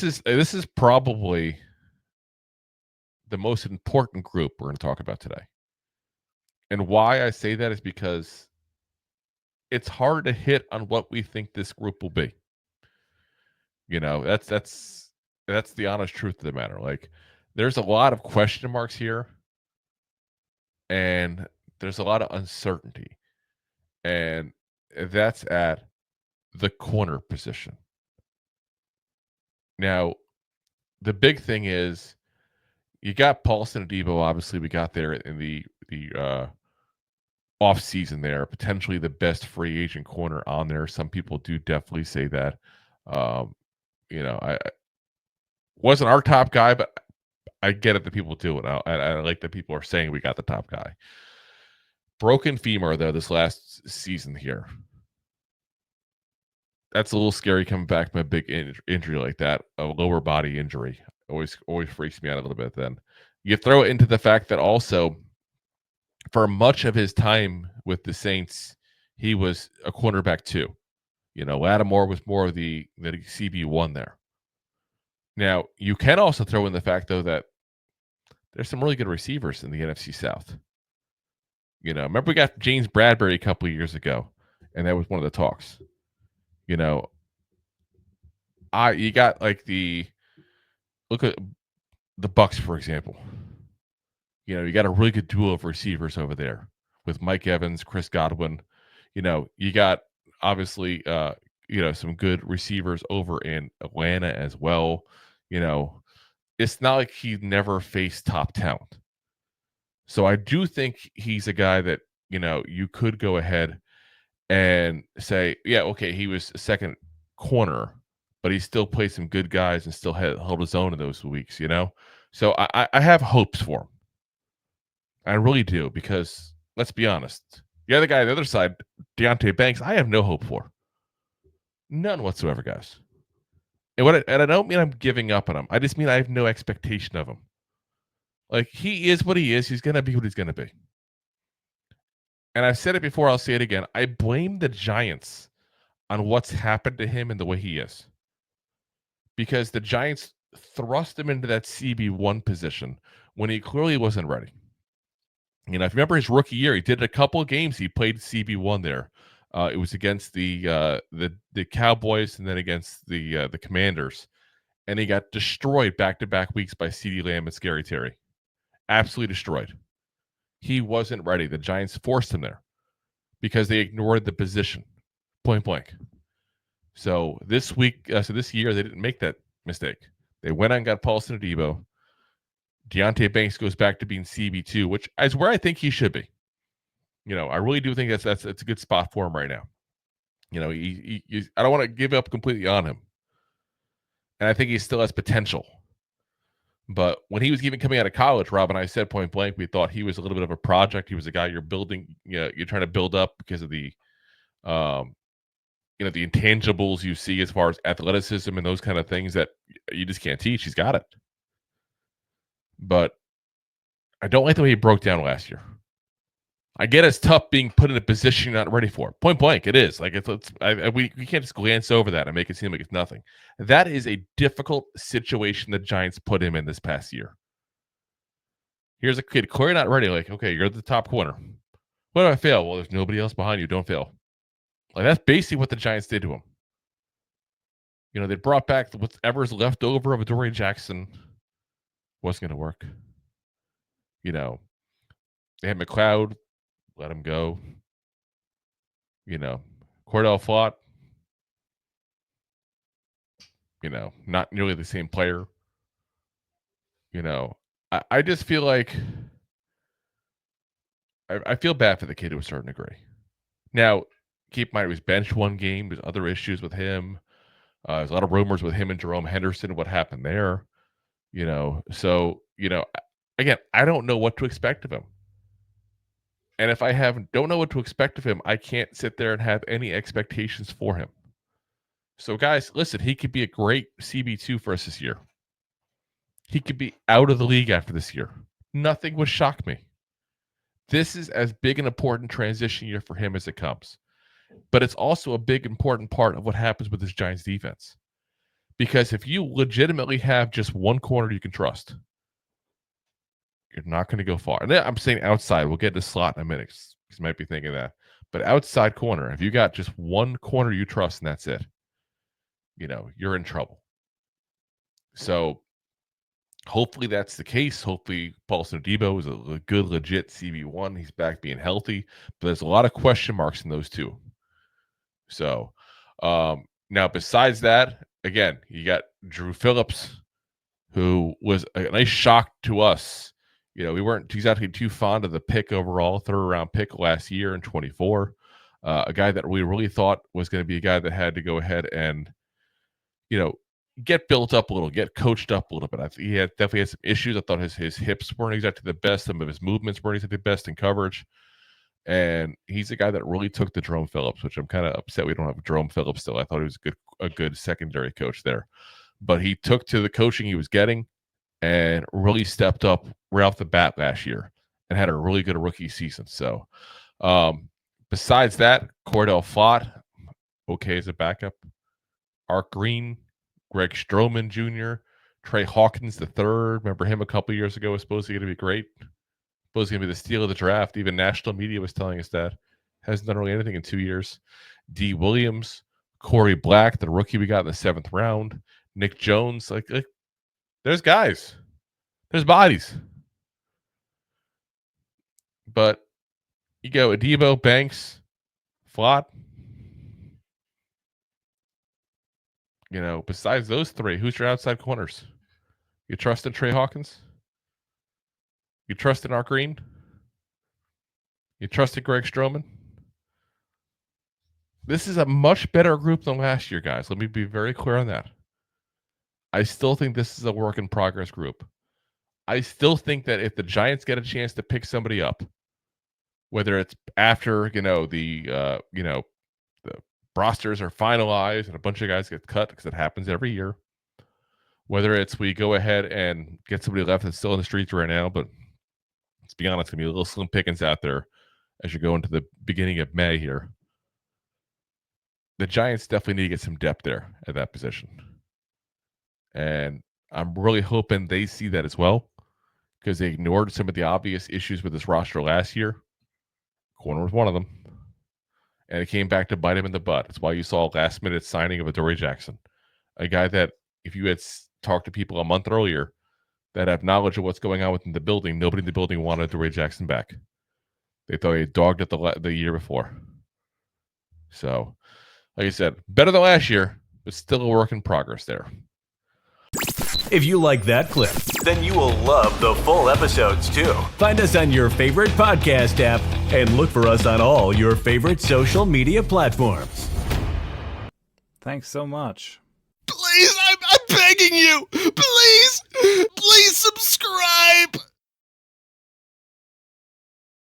This is probably the most important group we're going to talk about today. And why I say that is because it's hard to hit on what we think this group will be. That's the honest truth of the matter. Like, there's a lot of question marks here, and there's a lot of uncertainty, and that's at the corner position. Now, the big thing is you got Paulson Adebo. Obviously, we got there in the off season there, potentially the best free agent corner on there. Some people do definitely say that. Um, I wasn't our top guy, but I get it that people do it. I like that people are saying we got the top guy. Broken femur though this last season here. That's a little scary coming back from a big injury like that. A lower body injury always freaks me out a little bit. Then you throw it into the fact that also for much of his time with the Saints, he was a cornerback too. Lattimore was more of the CB1 there. Now, you can also throw in the fact, though, that there's some really good receivers in the NFC South. Remember we got James Bradbury a couple of years ago, and that was one of the talks. You got like look at the Bucks, for example. You got a really good duo of receivers over there with Mike Evans, Chris Godwin. You got obviously some good receivers over in Atlanta as well. It's not like he never faced top talent. So I do think he's a guy that, you could go ahead and say, yeah, okay, he was a second corner, but he still played some good guys and still held his own in those weeks, So I have hopes for him. I really do, because let's be honest. The other guy on the other side, Deonte Banks, I have no hope for. None whatsoever, guys. And I don't mean I'm giving up on him. I just mean I have no expectation of him. Like, he is what he is. He's going to be what he's going to be. And I've said it before, I'll say it again. I blame the Giants on what's happened to him and the way he is. Because the Giants thrust him into that CB1 position when he clearly wasn't ready. If you remember his rookie year, he did a couple of games. He played CB1 there. It was against the Cowboys and then against the Commanders. And he got destroyed back-to-back weeks by CeeDee Lamb and Scary Terry. Absolutely destroyed. He wasn't ready. The Giants forced him there because they ignored the position, point blank. So this year, they didn't make that mistake. They went out and got Paulson Adebo. Deonte Banks goes back to being CB2, which is where I think he should be. I really do think that's a good spot for him right now. I don't want to give up completely on him. And I think he still has potential. But when he was even coming out of college, Rob and I said point blank, we thought he was a little bit of a project. He was a guy you're building, you're trying to build up because of the the intangibles you see as far as athleticism and those kind of things that you just can't teach. He's got it. But I don't like the way he broke down last year. I get it's tough being put in a position you're not ready for. Point blank, it is. Like we can't just glance over that and make it seem like it's nothing. That is a difficult situation the Giants put him in this past year. Here's a kid, clearly not ready. Like, okay, you're the top corner. What if I fail? Well, there's nobody else behind you. Don't fail. Like, that's basically what the Giants did to him. They brought back whatever's left over of Adoree Jackson. Wasn't going to work. They had McLeod. Let him go. Cor'Dale fought. Not nearly the same player. I just feel like I feel bad for the kid to a certain degree. Now, keep in mind, he was benched one game. There's other issues with him. There's a lot of rumors with him and Jerome Henderson, what happened there. So, again, I don't know what to expect of him. And if I don't know what to expect of him, I can't sit there and have any expectations for him. So, guys, listen, he could be a great CB2 for us this year. He could be out of the league after this year. Nothing would shock me. This is as big an important transition year for him as it comes. But it's also a big, important part of what happens with this Giants defense. Because if you legitimately have just one corner you can trust, you're not going to go far. And I'm saying outside. We'll get to slot in a minute. You might be thinking that. But outside corner, if you got just one corner you trust and that's it, you're in trouble. So hopefully that's the case. Hopefully Paulson Adebo is a good, legit CB1. He's back being healthy. But there's a lot of question marks in those two. So now besides that, again, you got Dru Phillips, who was a nice shock to us. We weren't exactly too fond of the pick overall, third-round pick last year in 24. A guy that we really thought was going to be a guy that had to go ahead and, get built up a little, get coached up a little bit. I think he definitely had some issues. I thought his hips weren't exactly the best. Some of his movements weren't exactly the best in coverage. And he's a guy that really took to Dru Phillips, which I'm kind of upset we don't have Dru Phillips still. I thought he was a good secondary coach there. But he took to the coaching he was getting and really stepped up right off the bat last year and had a really good rookie season. So besides that, Cor'Dale okay as a backup. Art Green, Greg Stroman Jr., Trey Hawkins III. Remember him a couple years ago was supposedly going to be great. Supposed going to be the steal of the draft. Even national media was telling us that. Hasn't done really anything in 2 years. D. Williams, Corey Black, the rookie we got in the 7th round. Nick Jones. Like there's guys. There's bodies. But you go Adebo, Banks, Flott. Besides those three, who's your outside corners? You trust in Trey Hawkins? You trust in Art Green? You trust in Greg Stroman? This is a much better group than last year, guys. Let me be very clear on that. I still think this is a work in progress group. I still think that if the Giants get a chance to pick somebody up, whether it's after the rosters are finalized and a bunch of guys get cut, because it happens every year, whether it's we go ahead and get somebody left that's still in the streets right now, but let's be honest, it's gonna be a little slim pickings out there as you go into the beginning of May here. The Giants definitely need to get some depth there at that position. And I'm really hoping they see that as well, because they ignored some of the obvious issues with this roster last year. Corner was one of them. And it came back to bite him in the butt. That's why you saw a last-minute signing of Adoree Jackson, a guy that if you had talked to people a month earlier that have knowledge of what's going on within the building, nobody in the building wanted Adoree Jackson back. They thought he dogged it the year before. So, like I said, better than last year, but still a work in progress there. If you like that clip, then you will love the full episodes too. Find us on your favorite podcast app and look for us on all your favorite social media platforms. Thanks so much. Please, I'm begging you. Please.